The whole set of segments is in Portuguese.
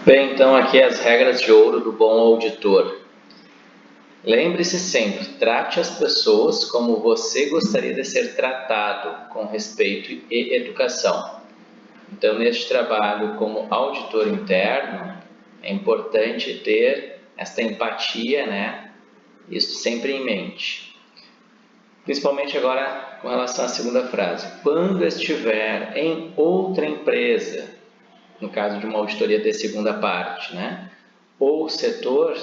Bem, então aqui as regras de ouro do bom auditor. Lembre-se sempre, trate as pessoas como você gostaria de ser tratado, com respeito e educação. Então, neste trabalho como auditor interno, é importante ter esta empatia, né? Isso sempre em mente. Principalmente agora com relação à segunda frase. Quando estiver em outra empresa, no caso de uma auditoria de segunda parte, né? Ou setor,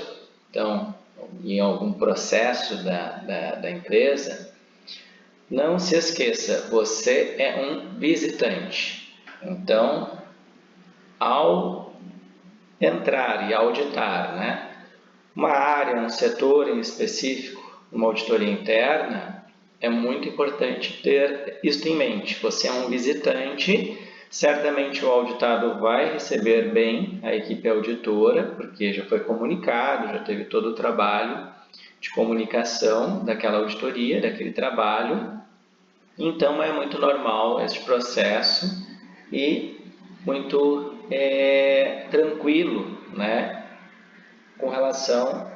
então, em algum processo da empresa, não se esqueça, você é um visitante. Então, ao entrar e auditar, né, uma área, um setor em específico, uma auditoria interna, é muito importante ter isso em mente. Você é um visitante, certamente o auditado vai receber bem a equipe auditora, porque já foi comunicado, já teve todo o trabalho de comunicação daquela auditoria, daquele trabalho. Então, é muito normal este processo e muito tranquilo, né, com relação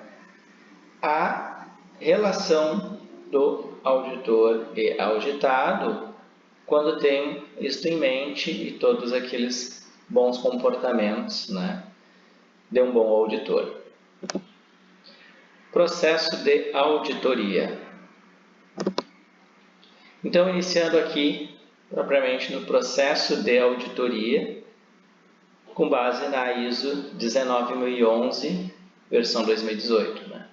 à relação do auditor e auditado quando tem isso em mente e todos aqueles bons comportamentos, né, de um bom auditor. Processo de auditoria. Então, iniciando aqui propriamente no processo de auditoria, com base na ISO 19011, versão 2018. Né?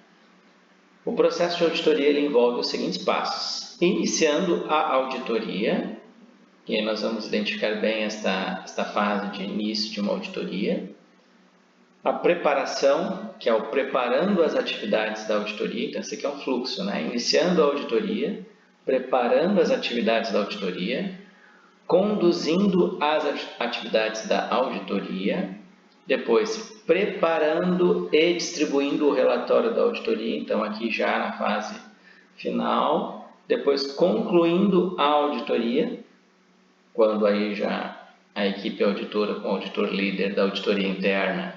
O processo de auditoria ele envolve os seguintes passos. Iniciando a auditoria, e aí nós vamos identificar bem esta fase de início de uma auditoria. A preparação, que é o preparando as atividades da auditoria, então esse aqui é um fluxo, né? Iniciando a auditoria, preparando as atividades da auditoria, conduzindo as atividades da auditoria, depois preparando e distribuindo o relatório da auditoria, então aqui já na fase final, depois concluindo a auditoria, quando aí já a equipe auditora com o auditor líder da auditoria interna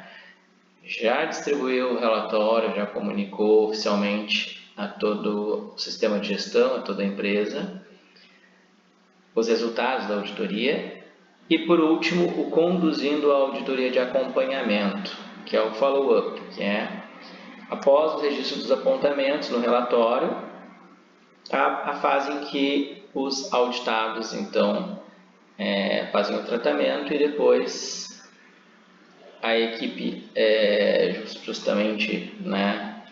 já distribuiu o relatório, já comunicou oficialmente a todo o sistema de gestão, a toda a empresa, os resultados da auditoria e, por último, o conduzindo a auditoria de acompanhamento, que é o follow-up, que é, após o registro dos apontamentos no relatório, a fase em que os auditados, então, fazem o tratamento e depois a equipe justamente, né,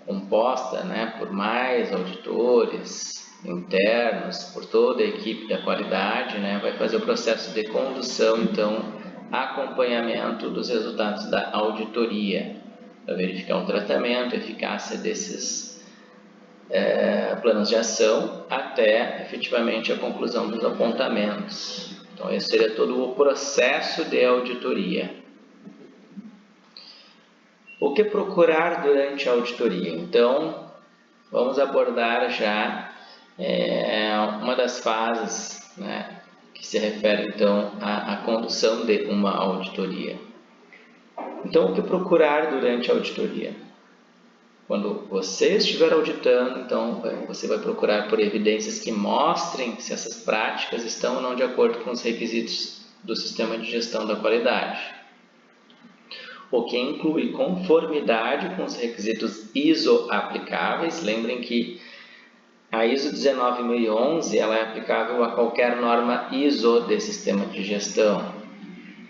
composta, né, por mais auditores internos, por toda a equipe da qualidade, né, vai fazer o processo de condução, então, acompanhamento dos resultados da auditoria, para verificar o tratamento, a eficácia desses planos de ação, até efetivamente a conclusão dos apontamentos. Então, esse seria todo o processo de auditoria. O que procurar durante a auditoria? Então, vamos abordar já uma das fases, né, que se refere então à condução de uma auditoria. Então, o que procurar durante a auditoria? Quando você estiver auditando, então você vai procurar por evidências que mostrem se essas práticas estão ou não de acordo com os requisitos do sistema de gestão da qualidade, o que inclui conformidade com os requisitos ISO aplicáveis. Lembrem que a ISO 19011 ela é aplicável a qualquer norma ISO de sistema de gestão.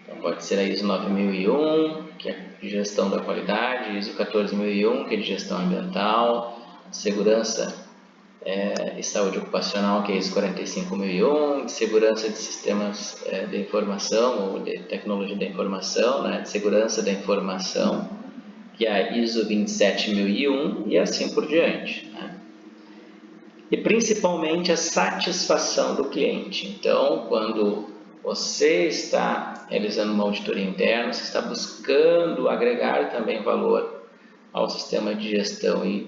Então, pode ser a ISO 9001, que é de gestão da qualidade, ISO 14001, que é de gestão ambiental, segurança e saúde ocupacional, que é ISO 45001, de segurança de sistemas de informação ou de tecnologia da informação, né, de segurança da informação, que é a ISO 27001 e assim por diante. Né? E principalmente a satisfação do cliente. Então, quando você está realizando uma auditoria interna, você está buscando agregar também valor ao sistema de gestão e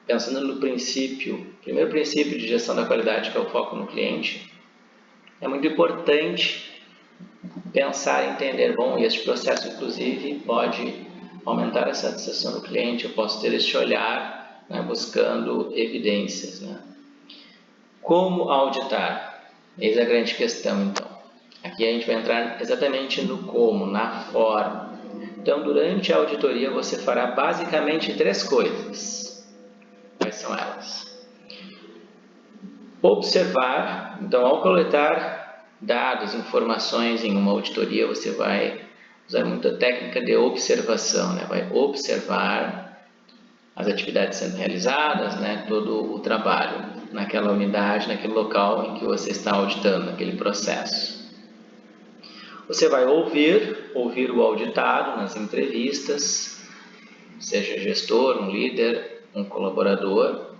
pensando no primeiro princípio de gestão da qualidade, que é o foco no cliente, é muito importante pensar e entender, bom, este processo inclusive pode aumentar a satisfação do cliente, eu posso ter este olhar, né, buscando evidências, né? Como auditar? Eis a grande questão, então. Aqui a gente vai entrar exatamente no como, na forma. Então, durante a auditoria, você fará basicamente 3 coisas. Quais são elas? Observar. Então, ao coletar dados, informações em uma auditoria, você vai usar muita técnica de observação, né? Vai observar as atividades sendo realizadas, né? Todo o trabalho naquela unidade, naquele local em que você está auditando, naquele processo. Você vai ouvir o auditado nas entrevistas, seja gestor, um líder, um colaborador.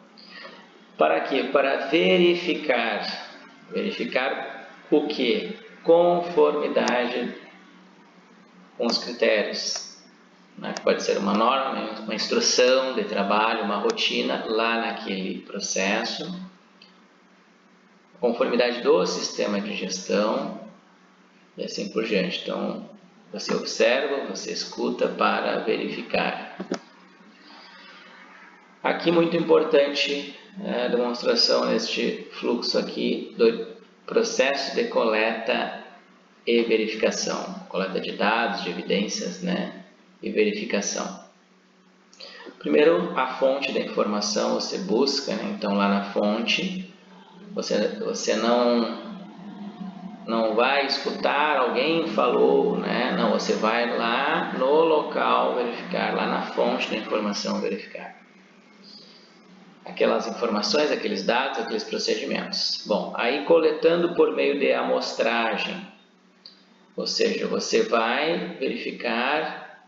Para quê? Para verificar o que? Conformidade com os critérios, né? Pode ser uma norma, uma instrução de trabalho, uma rotina lá naquele processo. Conformidade do sistema de gestão e assim por diante. Então, você observa, você escuta para verificar. Aqui muito importante a demonstração neste fluxo aqui do processo de coleta e verificação, coleta de dados, de evidências, né, e verificação. Primeiro, a fonte da informação você busca, né, então lá na fonte, você não vai escutar alguém falou, né, não, você vai lá no local verificar, lá na fonte da informação verificar. Aquelas informações, aqueles dados, aqueles procedimentos. Bom, aí coletando por meio de amostragem, ou seja, você vai verificar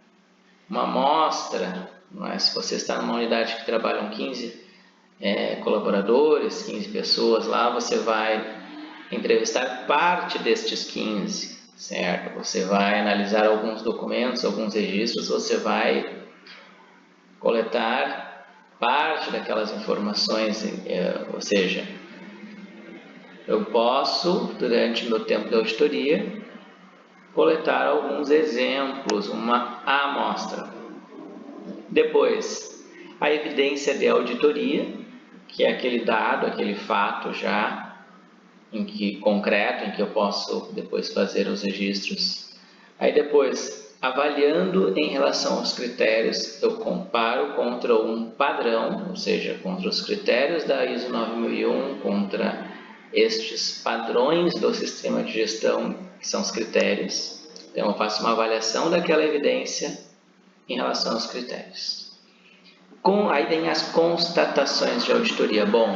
uma amostra, mas se você está numa unidade que trabalham 15 colaboradores, 15 pessoas lá, você vai entrevistar parte destes 15, certo? Você vai analisar alguns documentos, alguns registros, você vai coletar parte daquelas informações, ou seja, eu posso, durante o meu tempo de auditoria, coletar alguns exemplos, uma amostra. Depois, a evidência de auditoria, que é aquele dado, aquele fato já concreto, em que eu posso depois fazer os registros. Aí depois, avaliando em relação aos critérios, eu comparo contra um padrão, ou seja, contra os critérios da ISO 9001, contra estes padrões do sistema de gestão, que são os critérios. Então, eu faço uma avaliação daquela evidência em relação aos critérios. Aí vem as constatações de auditoria. Bom,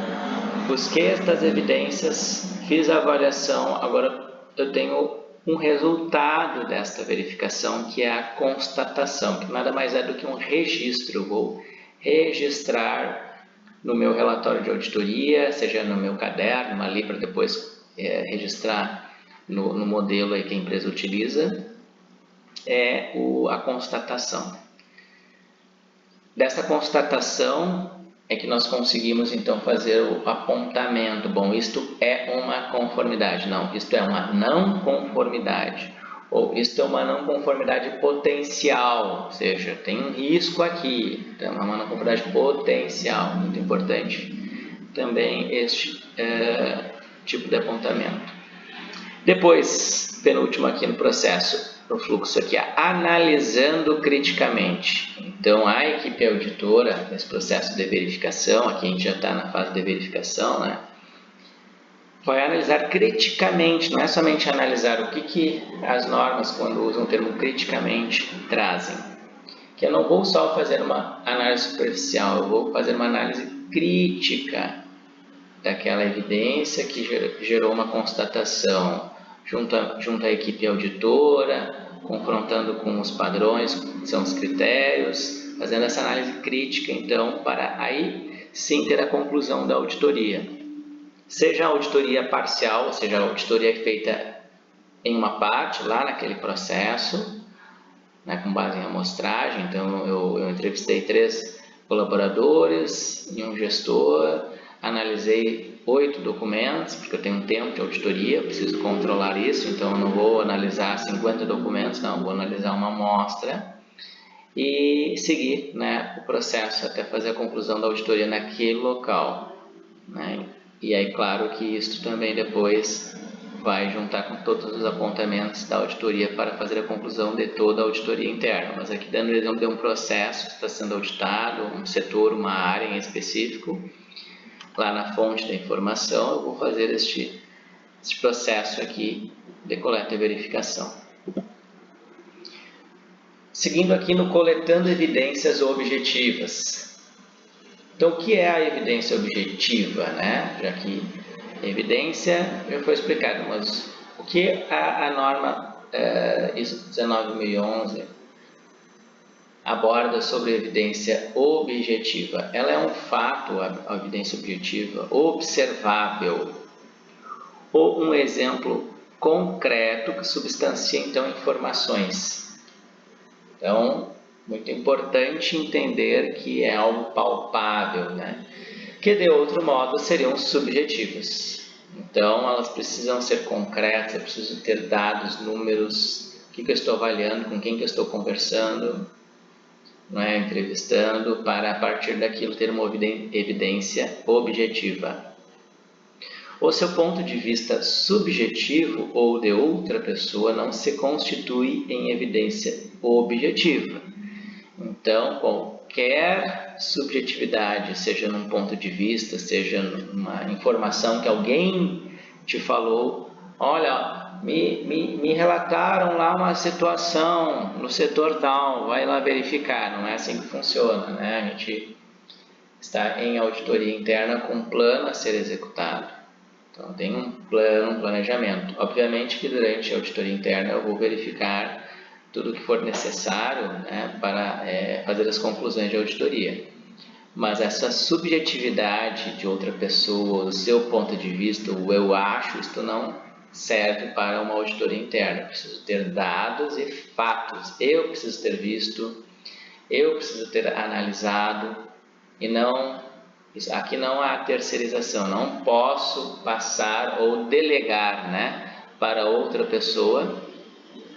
busquei estas evidências, fiz a avaliação, agora eu tenho um resultado desta verificação, que é a constatação, que nada mais é do que um registro. Eu vou registrar no meu relatório de auditoria, seja no meu caderno, ali para depois registrar no modelo aí que a empresa utiliza, a constatação. Dessa constatação é que nós conseguimos então fazer o apontamento. Bom, isto é uma conformidade. Não, isto é uma não conformidade. Ou isto é uma não conformidade potencial, ou seja, tem um risco aqui. Então, é uma não conformidade potencial, muito importante também este tipo de apontamento. Depois, penúltimo aqui no processo, no fluxo aqui, analisando criticamente. Então, a equipe auditora, nesse processo de verificação, aqui a gente já está na fase de verificação, né? Vai analisar criticamente, não é somente analisar o que as normas, quando usam o termo criticamente, trazem. Que eu não vou só fazer uma análise superficial, eu vou fazer uma análise crítica daquela evidência que gerou uma constatação, junto à equipe auditora, confrontando com os padrões, que são os critérios, fazendo essa análise crítica, então, para aí sim ter a conclusão da auditoria. Seja a auditoria parcial, ou seja, a auditoria feita em uma parte, lá naquele processo, né, com base em amostragem. Então, eu entrevistei 3 colaboradores e um gestor, analisei 8 documentos, porque eu tenho um tempo de auditoria, eu preciso controlar isso, então eu não vou analisar 50 documentos, não, vou analisar uma amostra e seguir, né, o processo até fazer a conclusão da auditoria naquele local, né? E aí, claro que isso também depois vai juntar com todos os apontamentos da auditoria para fazer a conclusão de toda a auditoria interna. Mas aqui dando o exemplo de um processo que está sendo auditado, um setor, uma área em específico, lá na fonte da informação eu vou fazer este processo aqui de coleta e verificação. Seguindo aqui no coletando evidências objetivas. Então, o que é a evidência objetiva, né? Já que evidência já foi explicado, mas o que a norma ISO 19011 aborda sobre evidência objetiva? Ela é um fato, a evidência objetiva, observável, ou um exemplo concreto que substancia, então, informações. Então, muito importante entender que é algo palpável, né? Que de outro modo seriam subjetivas. Então, elas precisam ser concretas, eu preciso ter dados, números, o que eu estou avaliando, com quem que eu estou conversando, não é? Entrevistando, para a partir daquilo ter uma evidência objetiva. O seu ponto de vista subjetivo ou de outra pessoa não se constitui em evidência objetiva. Então, qualquer subjetividade, seja num ponto de vista, seja numa informação que alguém te falou, olha, me relataram lá uma situação no setor tal, vai lá verificar, não é assim que funciona, né? A gente está em auditoria interna com um plano a ser executado. Então, tem um plano, um planejamento. Obviamente que durante a auditoria interna eu vou verificar tudo o que for necessário, né, para fazer as conclusões de auditoria. Mas essa subjetividade de outra pessoa, o seu ponto de vista, o eu acho, isto não serve para uma auditoria interna. Eu preciso ter dados e fatos. Eu preciso ter visto, eu preciso ter analisado e não... Aqui não há terceirização, não posso passar ou delegar, né, para outra pessoa,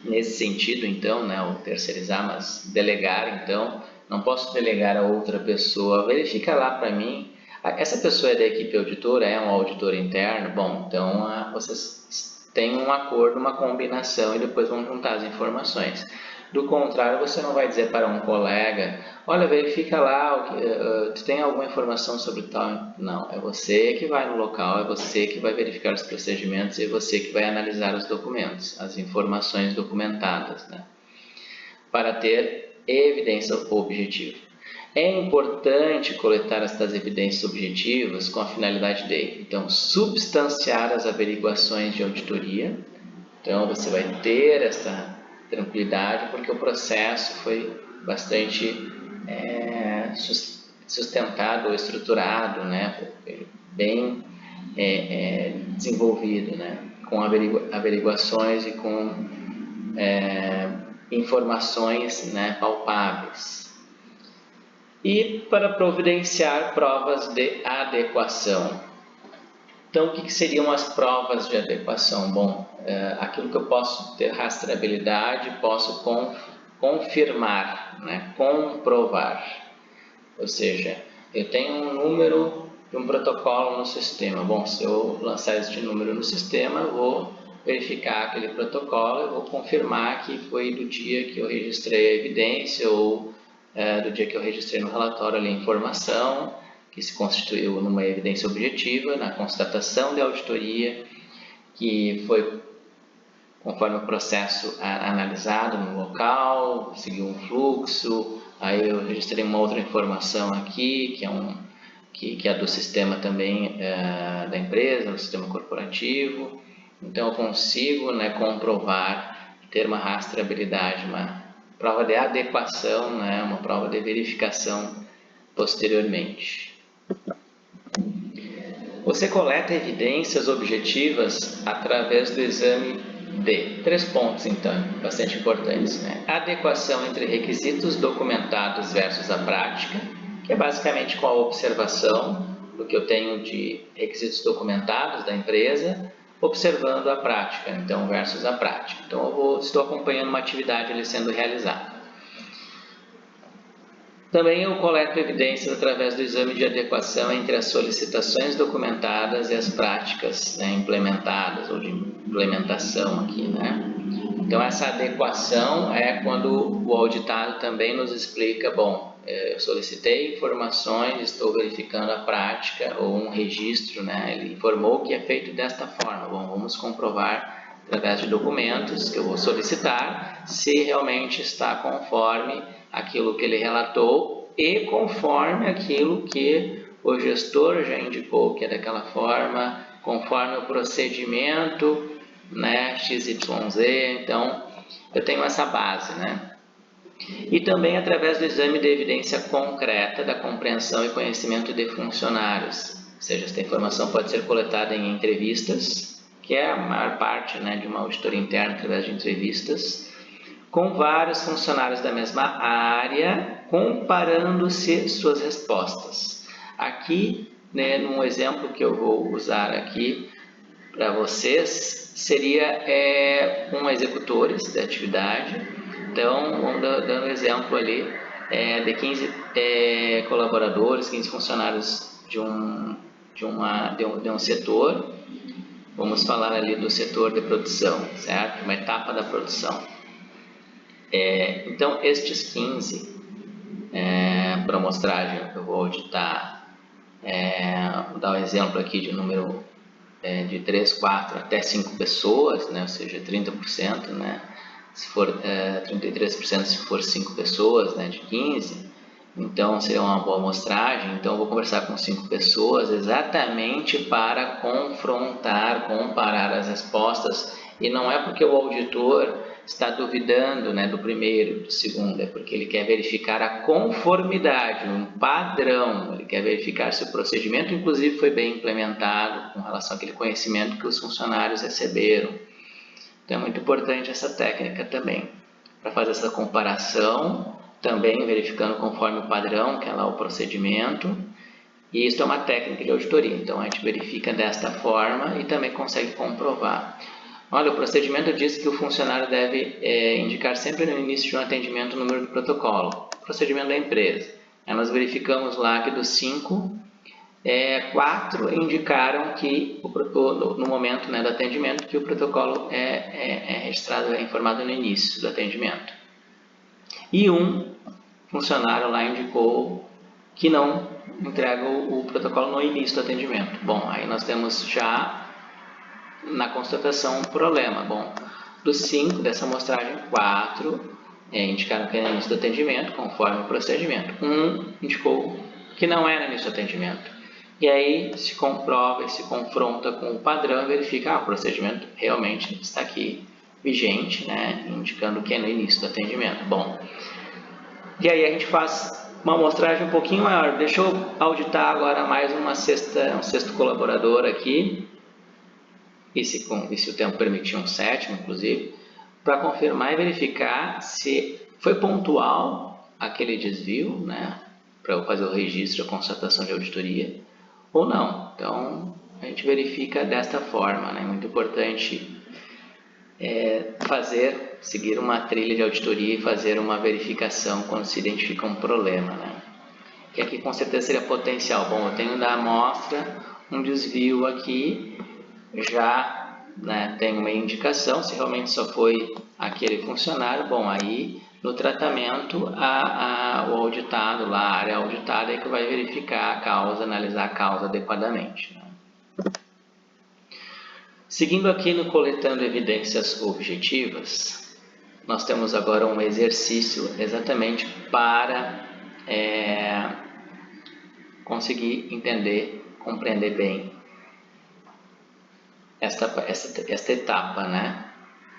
nesse sentido, então, né, ou terceirizar, mas delegar, então, não posso delegar a outra pessoa, verifica lá para mim, essa pessoa é da equipe auditora, é um auditor interno, bom, então vocês têm um acordo, uma combinação e depois vão juntar as informações. Do contrário, você não vai dizer para um colega, olha, verifica lá, tu tem alguma informação sobre tal? Não, é você que vai no local, é você que vai verificar os procedimentos e é você que vai analisar os documentos, as informações documentadas, né? Para ter evidência objetiva. É importante coletar estas evidências objetivas com a finalidade de, então, substanciar as averiguações de auditoria. Então, você vai ter essa tranquilidade porque o processo foi bastante sustentado ou estruturado, né? Bem desenvolvido, né? Com averiguações e com informações, né, palpáveis. E para providenciar provas de adequação. Então, o que seriam as provas de adequação? Bom, aquilo que eu posso ter rastreabilidade, posso confirmar, né? Comprovar. Ou seja, eu tenho um número de um protocolo no sistema. Bom, se eu lançar este número no sistema, eu vou verificar aquele protocolo, eu vou confirmar que foi do dia que eu registrei a evidência ou do dia que eu registrei no relatório ali a informação, que se constituiu numa evidência objetiva, na constatação de auditoria, que foi conforme o processo analisado no local, seguiu um fluxo, aí eu registrei uma outra informação aqui, que é do sistema também da empresa, do sistema corporativo. Então eu consigo, né, comprovar, ter uma rastreabilidade, uma prova de adequação, né, uma prova de verificação posteriormente. Você coleta evidências objetivas através do exame de 3 pontos, então, bastante importantes, né? Adequação entre requisitos documentados versus a prática, que é basicamente com a observação, do que eu tenho de requisitos documentados da empresa, observando a prática, então, versus a prática. Então, estou acompanhando uma atividade ali sendo realizada. Também eu coleto evidências através do exame de adequação entre as solicitações documentadas e as práticas, né, implementadas, ou de implementação aqui, né? Então, essa adequação é quando o auditado também nos explica, bom, eu solicitei informações, estou verificando a prática ou um registro, né? Ele informou que é feito desta forma. Bom, vamos comprovar através de documentos que eu vou solicitar se realmente está conforme aquilo que ele relatou e conforme aquilo que o gestor já indicou que é daquela forma, conforme o procedimento, né, XYZ. Então, eu tenho essa base, né? E também através do exame de evidência concreta da compreensão e conhecimento de funcionários. Ou seja, essa informação pode ser coletada em entrevistas, que é a maior parte, né, de uma auditoria interna através de entrevistas, com vários funcionários da mesma área, comparando-se suas respostas. Aqui, né, num exemplo que eu vou usar aqui para vocês, seria um executores da atividade. Então, vamos dando exemplo ali de 15 colaboradores, 15 funcionários de um setor. Vamos falar ali do setor de produção, certo? Uma etapa da produção. Então, estes 15, para amostragem, eu vou auditar, vou dar um exemplo aqui de número de 3, 4 até 5 pessoas, né? Ou seja, 30%, né? Se for 33% se for 5 pessoas, né? De 15, então seria uma boa amostragem. Então, eu vou conversar com 5 pessoas exatamente para confrontar, comparar as respostas. E não é porque o auditor está duvidando, né, do primeiro, do segundo, é porque ele quer verificar a conformidade, um padrão, ele quer verificar se o procedimento, inclusive, foi bem implementado com relação àquele conhecimento que os funcionários receberam. Então, é muito importante essa técnica também, para fazer essa comparação, também verificando conforme o padrão, que é lá o procedimento, e isso é uma técnica de auditoria, então a gente verifica desta forma e também consegue comprovar. Olha, o procedimento diz que o funcionário deve indicar sempre no início de um atendimento o número do protocolo, procedimento da empresa. Aí nós verificamos lá que dos 5, 4 indicaram que no momento, né, do atendimento que o protocolo é registrado, é informado no início do atendimento. E um funcionário lá indicou que não entrega o protocolo no início do atendimento. Bom, aí nós temos já na constatação um problema. Bom, dos 5 dessa amostragem, 4 indicaram que é no início do atendimento, conforme o procedimento. Um indicou que não é no início do atendimento. E aí se comprova e se confronta com o padrão e verifica, o procedimento realmente está aqui vigente, né, indicando que é no início do atendimento. Bom, e aí a gente faz uma amostragem um pouquinho maior. Deixa eu auditar agora mais um sexto colaborador aqui, e se o tempo permitir um 7º, inclusive, para confirmar e verificar se foi pontual aquele desvio, né, para eu fazer o registro, a constatação de auditoria, ou não. Então, a gente verifica desta forma, né? Muito importante seguir uma trilha de auditoria e fazer uma verificação quando se identifica um problema, né? Que aqui com certeza seria potencial. Bom, eu tenho da amostra um desvio aqui, já, né, tem uma indicação, se realmente só foi aquele funcionário, bom, aí no tratamento o auditado, lá, a área auditada é que vai verificar a causa, analisar a causa adequadamente, né? Seguindo aqui no coletando evidências objetivas, nós temos agora um exercício exatamente para conseguir entender, compreender bem esta etapa, né,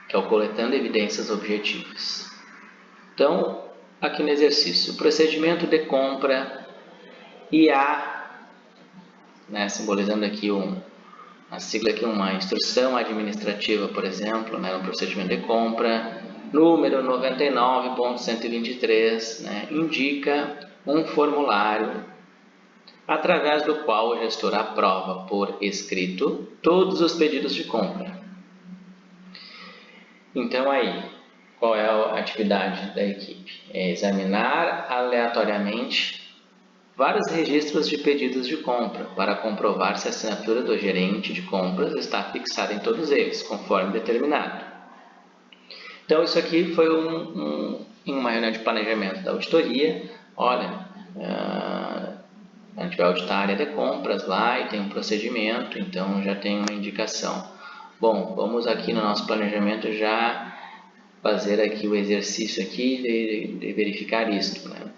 que é o coletando evidências objetivas. Então, aqui no exercício, o procedimento de compra IA, né, simbolizando aqui a sigla aqui, uma instrução administrativa, por exemplo, né, no procedimento de compra, número 99.123, né, indica um formulário através do qual o gestor aprova por escrito todos os pedidos de compra. Então aí, qual é a atividade da equipe? É examinar aleatoriamente vários registros de pedidos de compra para comprovar se a assinatura do gerente de compras está fixada em todos eles, conforme determinado. Então isso aqui foi em uma reunião de planejamento da auditoria. Olha, a gente vai auditar a área de compras lá e tem um procedimento, então já tem uma indicação. Bom, vamos aqui no nosso planejamento já fazer aqui o exercício aqui de verificar isso, né?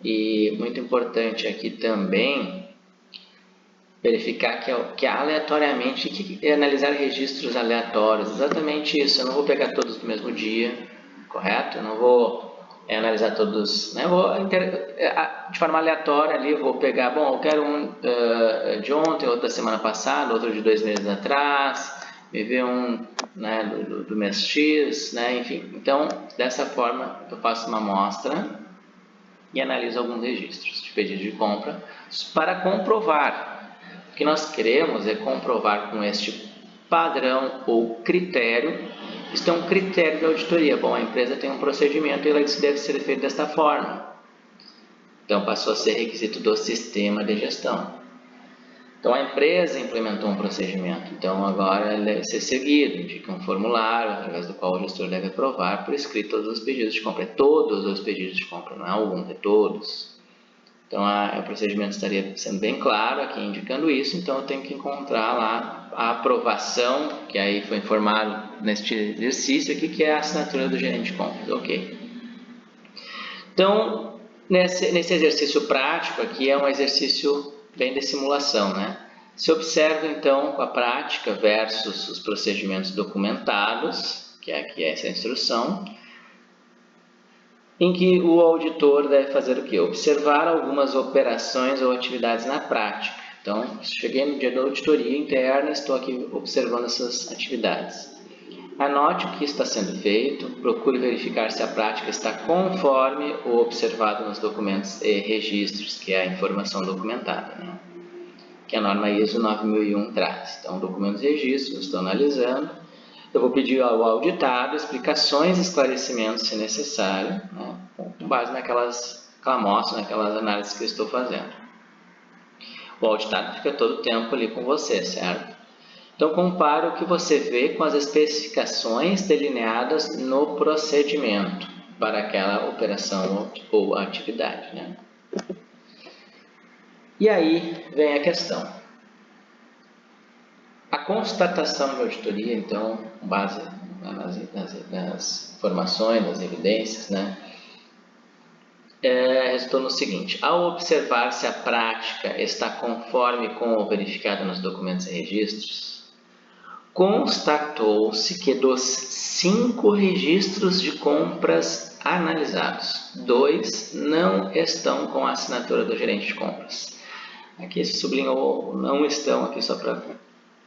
E muito importante aqui também verificar que aleatoriamente, que é analisar registros aleatórios, exatamente isso. Eu não vou pegar todos no mesmo dia, correto? Eu não vou analisar todos, né? De forma aleatória ali, eu vou pegar, bom, eu quero um de ontem, outro da semana passada, outro de 2 meses atrás, me ver um, né, do mês X, né? Enfim. Então, dessa forma, eu faço uma amostra e analiso alguns registros de pedido de compra para comprovar. O que nós queremos é comprovar com este padrão ou critério. Isto é um critério de auditoria. Bom, a empresa tem um procedimento e isso deve ser feito desta forma. Então, passou a ser requisito do sistema de gestão. Então, a empresa implementou um procedimento. Então, agora ele deve ser seguido. Indica um formulário, através do qual o gestor deve aprovar por escrito todos os pedidos de compra. É todos os pedidos de compra, não é algum, é todos. Então, o procedimento estaria sendo bem claro aqui, indicando isso. Então, eu tenho que encontrar lá a aprovação, que aí foi informado neste exercício aqui, que é a assinatura do gerente de compras. Ok. Então, nesse exercício prático aqui, é um exercício bem de simulação, né? Se observa, então, com a prática versus os procedimentos documentados, que é aqui essa instrução, em que o auditor deve fazer o quê? Observar algumas operações ou atividades na prática. Então, cheguei no dia da auditoria interna, estou aqui observando essas atividades. Anote o que está sendo feito, procure verificar se a prática está conforme o observado nos documentos e registros, que é a informação documentada, né? Que a norma ISO 9001 traz. Então, documentos e registros, estou analisando. Eu vou pedir ao auditado explicações e esclarecimentos, se necessário, né, com base naquelas amostras, naquelas análises que eu estou fazendo. O auditado fica todo o tempo ali com você, certo? Então, compare o que você vê com as especificações delineadas no procedimento para aquela operação ou atividade, né? E aí vem a questão. A constatação de auditoria, então, com base nas informações, nas evidências, né, resultou no seguinte: ao observar se a prática está conforme com o verificado nos documentos e registros, constatou-se que dos 5 registros de compras analisados, 2 não estão com a assinatura do gerente de compras. Aqui se sublinhou não estão, aqui só para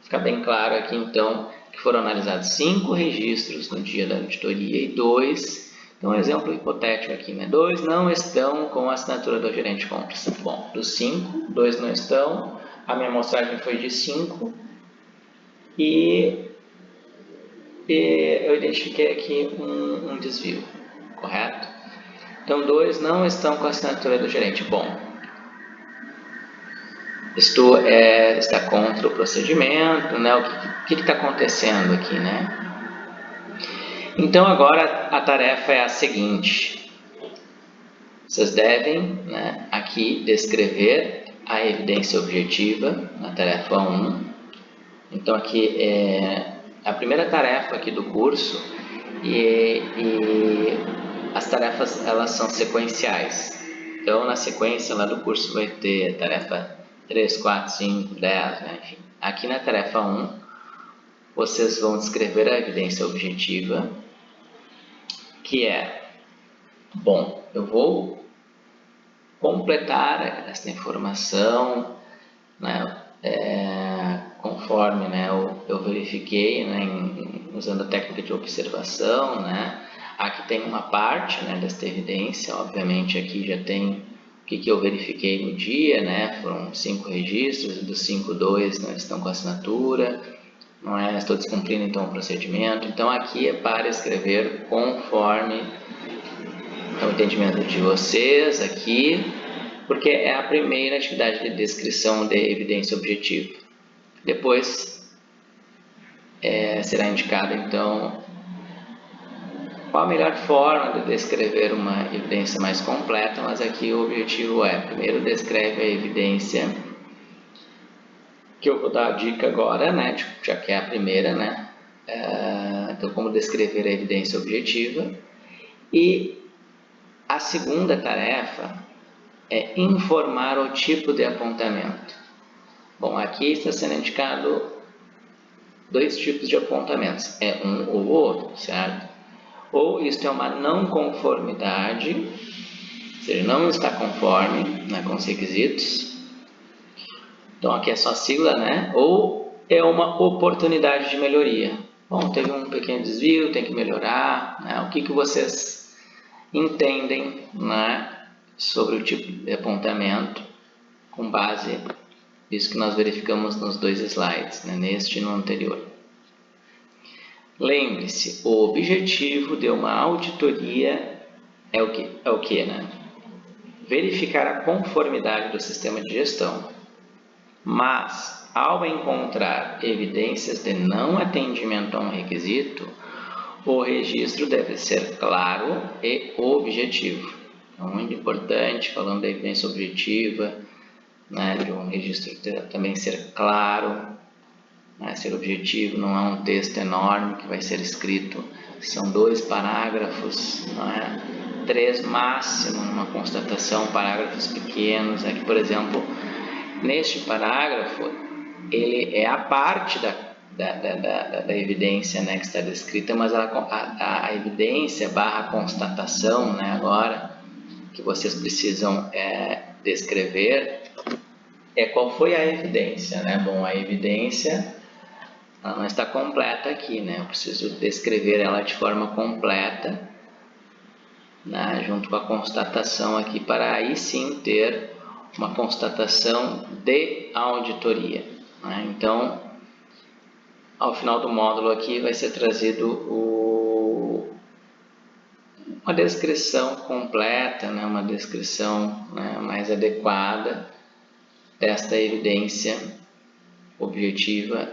ficar bem claro aqui, então, que foram analisados 5 registros no dia da auditoria e 2, então um exemplo hipotético aqui, né? 2 não estão com a assinatura do gerente de compras. Bom, dos 5, 2 não estão, a minha amostragem foi de 5 e eu identifiquei aqui um desvio, correto? Então, 2 não estão com a assinatura do gerente. Bom, isto está contra o procedimento, né? O que está acontecendo aqui, né? Então, agora a tarefa é a seguinte. Vocês devem, né, aqui descrever a evidência objetiva na tarefa 1. Então, aqui é a primeira tarefa aqui do curso e as tarefas, elas são sequenciais. Então, na sequência lá do curso vai ter a tarefa 3, 4, 5, 10, né? Enfim. Aqui na tarefa 1, vocês vão descrever a evidência objetiva, que é, bom, eu vou completar essa informação, né, conforme, né, eu verifiquei, né, usando a técnica de observação, né. Aqui tem uma parte, né, desta evidência, obviamente aqui já tem o que eu verifiquei no dia, né? Foram 5 registros, dos 5, 2 não estão com assinatura, não é? Estou descumprindo então o procedimento. Então aqui é para escrever conforme o entendimento de vocês aqui, porque é a primeira atividade de descrição de evidência objetiva. Depois será indicado então qual a melhor forma de descrever uma evidência mais completa, mas aqui o objetivo é, primeiro descreve a evidência, que eu vou dar a dica agora, né, já que é a primeira, né, então como descrever a evidência objetiva, e a segunda tarefa é informar o tipo de apontamento. Bom, aqui está sendo indicado 2 tipos de apontamentos, é um ou outro, certo? Ou isto é uma não conformidade, ou seja, não está conforme, né, com os requisitos. Então aqui é só sigla, né? Ou é uma oportunidade de melhoria. Bom, teve um pequeno desvio, tem que melhorar, né? O que vocês entendem, né, sobre o tipo de apontamento com base nisso que nós verificamos nos 2 slides, né, neste e no anterior. Lembre-se, o objetivo de uma auditoria é o que, né? Verificar a conformidade do sistema de gestão. Mas, ao encontrar evidências de não atendimento a um requisito, o registro deve ser claro e objetivo. É muito importante, falando da evidência objetiva, né, de um registro também ser claro, né, ser objetivo, não é um texto enorme que vai ser escrito, são 2 parágrafos, não é? 3 máximo numa constatação, parágrafos pequenos. Aqui, por exemplo, neste parágrafo, ele é a parte da evidência, né, que está descrita, mas a evidência barra constatação, né, agora, que vocês precisam descrever, qual foi a evidência, né? Bom, a evidência ela não está completa aqui, né? Eu preciso descrever ela de forma completa, né, junto com a constatação aqui, para aí sim ter uma constatação de auditoria, né? Então, ao final do módulo aqui vai ser trazido uma descrição completa, né, uma descrição, né, mais adequada desta evidência objetiva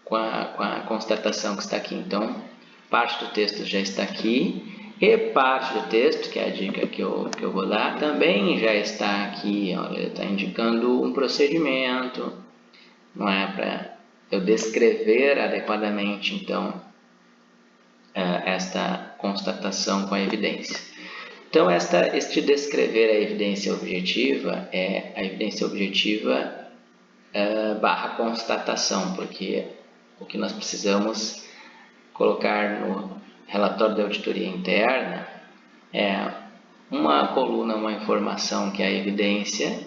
com a constatação que está aqui. Então, parte do texto já está aqui e parte do texto, que é a dica que eu vou dar, também já está aqui. Olha, ele está indicando um procedimento, não é, para eu descrever adequadamente, então, esta constatação com a evidência. Então, este descrever a evidência objetiva é a evidência objetiva barra constatação, porque o que nós precisamos colocar no relatório de auditoria interna é uma coluna, uma informação que é a evidência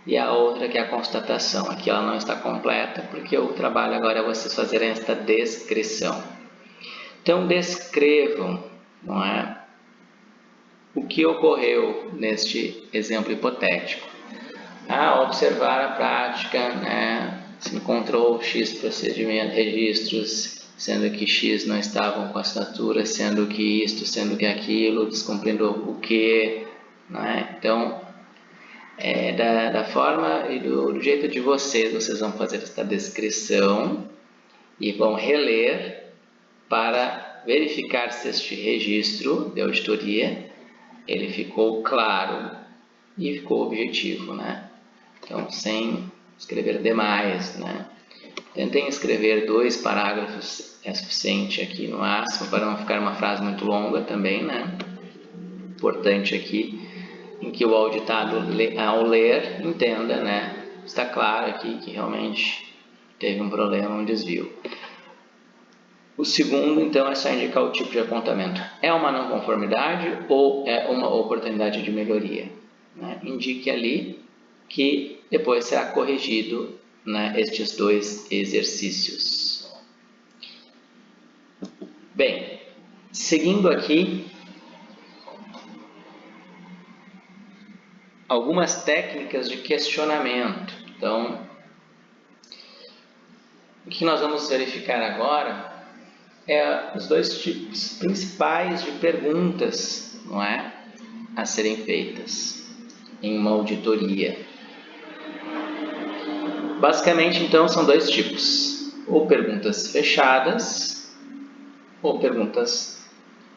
e a outra que é a constatação. Aqui ela não está completa porque o trabalho agora é vocês fazerem esta descrição. Então descrevam, não é, o que ocorreu neste exemplo hipotético. Observar a prática, né, se encontrou X procedimentos, registros, sendo que X não estavam com assinatura, sendo que isto, sendo que aquilo, descumprindo o que, né? Então, da forma e do jeito de vocês vão fazer esta descrição e vão reler para verificar se este registro de auditoria ele ficou claro e ficou objetivo, né? Então, sem escrever demais, né? Tentem escrever 2 parágrafos, é suficiente aqui no máximo, para não ficar uma frase muito longa também, né? Importante aqui, em que o auditado, ao ler, entenda, né? Está claro aqui que realmente teve um problema, um desvio. O segundo, então, é só indicar o tipo de apontamento. É uma não conformidade ou é uma oportunidade de melhoria, né? Indique ali que depois será corrigido, né, estes 2 exercícios. Bem, seguindo aqui, algumas técnicas de questionamento. Então, o que nós vamos verificar agora é os dois tipos principais de perguntas, não é, a serem feitas em uma auditoria. Basicamente, então, são dois tipos, ou perguntas fechadas ou perguntas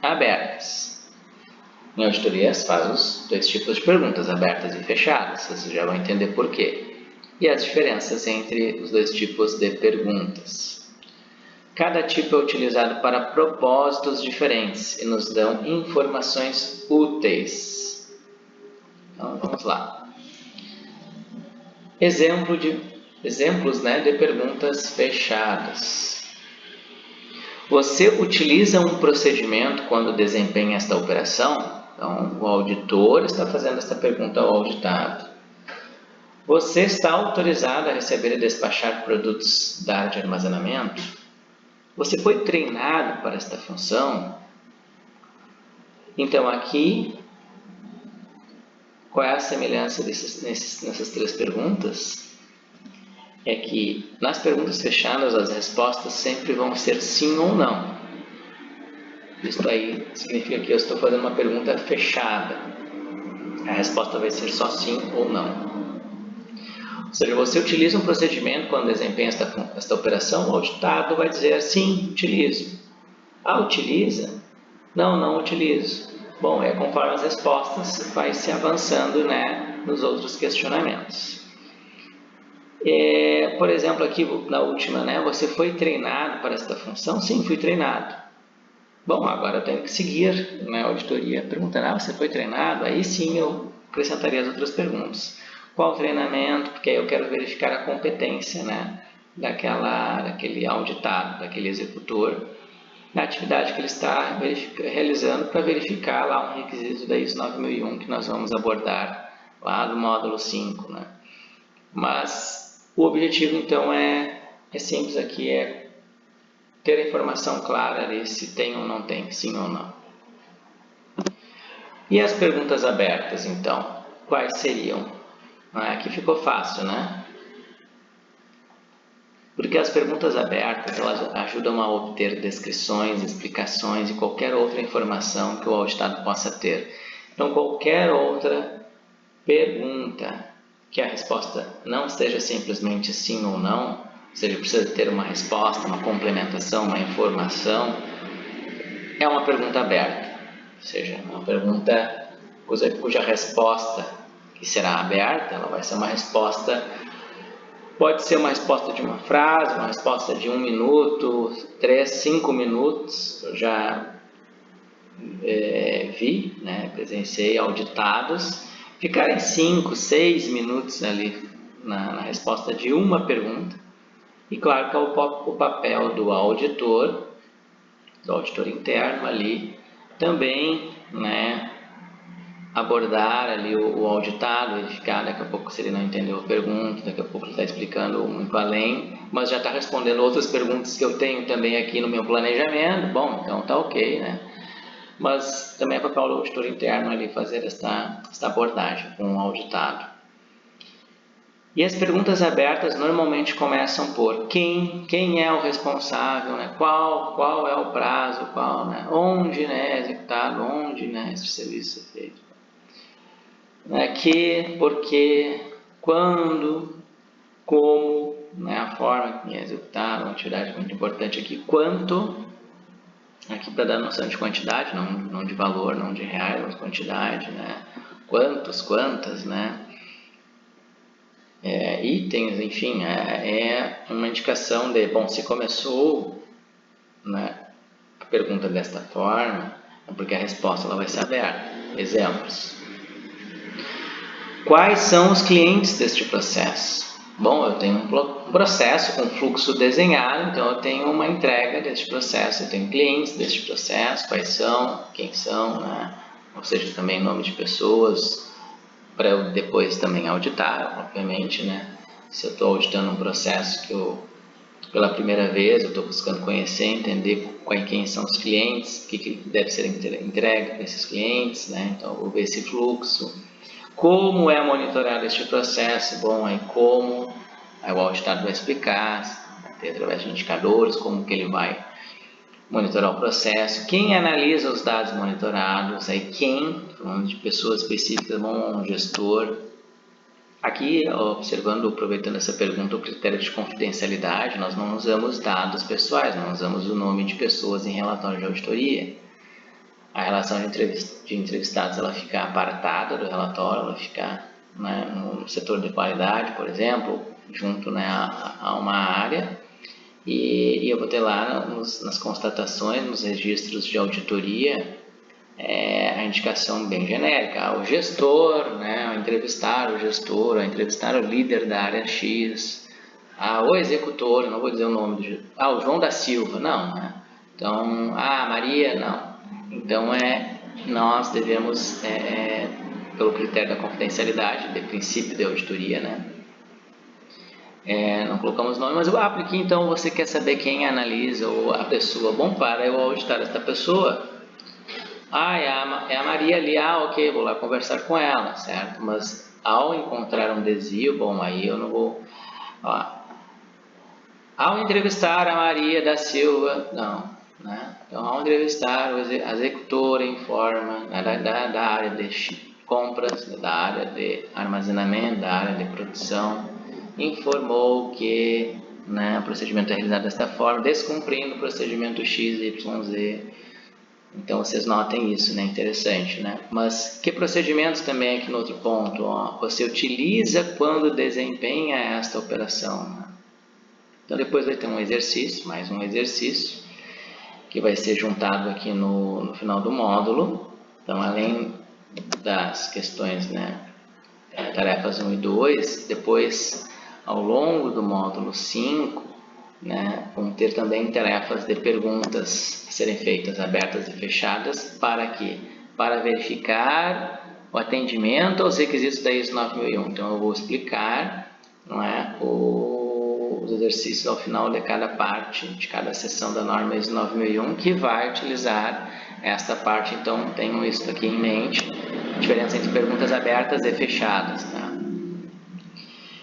abertas. Em auditorias faz os dois tipos de perguntas, abertas e fechadas, vocês já vão entender por quê. E as diferenças entre os dois tipos de perguntas. Cada tipo é utilizado para propósitos diferentes e nos dão informações úteis. Então, vamos lá. Exemplos de perguntas fechadas. Você utiliza um procedimento quando desempenha esta operação? Então, o auditor está fazendo esta pergunta ao auditado. Você está autorizado a receber e despachar produtos da área de armazenamento? Você foi treinado para esta função? Então, aqui, qual é a semelhança nessas três perguntas? É que nas perguntas fechadas, as respostas sempre vão ser sim ou não. Isso aí significa que eu estou fazendo uma pergunta fechada. A resposta vai ser só sim ou não. Ou seja, você utiliza um procedimento quando desempenha esta operação, o auditado vai dizer sim, utilizo. Ah, utiliza? Não, não utilizo. Bom, conforme as respostas, vai se avançando, né, nos outros questionamentos. Por exemplo, aqui na última, né, você foi treinado para esta função? Sim, fui treinado. Bom, agora eu tenho que seguir, né, a auditoria perguntando, você foi treinado? Aí sim eu acrescentaria as outras perguntas. Qual treinamento? Porque aí eu quero verificar a competência, né, daquele auditado, daquele executor, na atividade que ele está realizando para verificar lá um requisito da ISO 9001 que nós vamos abordar lá no módulo 5. Né? Mas o objetivo então é simples aqui, é ter a informação clara ali se tem ou não tem, sim ou não. E as perguntas abertas então, quais seriam? Aqui ficou fácil, né? Porque as perguntas abertas elas ajudam a obter descrições, explicações e qualquer outra informação que o auditado possa ter. Então, qualquer outra pergunta que a resposta não seja simplesmente sim ou não, ou seja, precisa ter uma resposta, uma complementação, uma informação, é uma pergunta aberta, ou seja, uma pergunta cuja resposta que será aberta, ela vai ser uma resposta. Pode ser uma resposta de uma frase, uma resposta de 1 minuto, 3, 5 minutos. Eu já vi, né, presenciei auditados ficarem 5, 6 minutos ali na resposta de uma pergunta. E claro que é o papel do auditor interno ali, também, né, abordar ali o auditado, verificar, daqui a pouco se ele não entendeu a pergunta, daqui a pouco ele está explicando muito além, mas já está respondendo outras perguntas que eu tenho também aqui no meu planejamento, bom, então está ok, né? Mas também é papel do auditor interno ali fazer esta abordagem com o auditado. E as perguntas abertas normalmente começam por quem é o responsável, né? Qual é o prazo, né? Onde, né, é executado, onde, né, esse serviço é feito. Porquê, quando, como, né, a forma que é executada, uma atividade muito importante aqui, quanto, aqui para dar noção de quantidade, não de valor, não de reais, mas quantidade, né, quantos, quantas, né, itens, enfim, é uma indicação de, bom, se começou, né, a pergunta desta forma, é porque a resposta ela vai ser aberta. Exemplos. Quais são os clientes deste processo? Bom, eu tenho um processo com fluxo desenhado, então eu tenho uma entrega deste processo, eu tenho clientes deste processo, quais são, quem são, né? Ou seja, também nome de pessoas, para eu depois também auditar, obviamente, né? Se eu estou auditando um processo que pela primeira vez eu estou buscando conhecer, entender quem são os clientes, o que deve ser entregue para esses clientes, né? Então eu vou ver esse fluxo. Como é monitorado este processo? Bom, aí como aí o auditado vai explicar, através de indicadores, como que ele vai monitorar o processo. Quem analisa os dados monitorados? Aí quem, falando de pessoas específicas, um gestor. Aqui, observando, aproveitando essa pergunta, o critério de confidencialidade, nós não usamos dados pessoais, não usamos o nome de pessoas em relatório de auditoria. A relação de entrevistados ela fica apartada do relatório, ela fica, né, no setor de qualidade, por exemplo, junto, né, a uma área, e eu vou ter lá nas constatações, nos registros de auditoria, a indicação bem genérica, o gestor, né, o entrevistar o líder da área X, o executor, não vou dizer o nome do gestor, o João da Silva, não, né? Então, a Maria, não. Então, nós devemos, pelo critério da confidencialidade, de princípio de auditoria, né? Não colocamos nome, mas porque então você quer saber quem analisa ou a pessoa. Bom, para eu auditar esta pessoa, é a Maria ali, ok, vou lá conversar com ela, certo? Mas ao encontrar um desvio, bom, aí eu não vou... Ao entrevistar a Maria da Silva, não, né? Então, ao entrevistar a executora informa, né, da área de compras, da área de armazenamento, da área de produção, informou que, né, o procedimento é realizado desta forma, descumprindo o procedimento XYZ. Então, vocês notem isso, né? Interessante, né? Mas que procedimentos também aqui no outro ponto, você utiliza quando desempenha esta operação, né? Então, depois vai ter um exercício, mais um exercício, que vai ser juntado aqui no final do módulo. Então, além das questões, né, tarefas 1 e 2, depois, ao longo do módulo 5, né, vão ter também tarefas de perguntas a serem feitas, abertas e fechadas, para quê? Para verificar o atendimento aos requisitos da ISO 9001. Então, eu vou explicar, não é, os exercícios ao final de cada parte, de cada seção da norma ISO 9001, que vai utilizar esta parte. Então, tenham isso aqui em mente, a diferença entre perguntas abertas e fechadas, tá?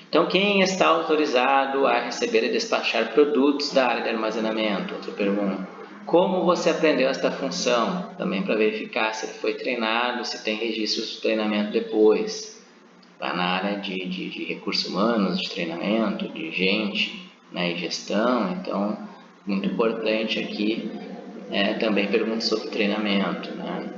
Então, quem está autorizado a receber e despachar produtos da área de armazenamento? Outra pergunta. Como você aprendeu esta função? Também para verificar se ele foi treinado, se tem registros de treinamento depois. Lá na área de recursos humanos, de treinamento, de gente, né, e gestão. Então, muito importante aqui também perguntas sobre treinamento, né?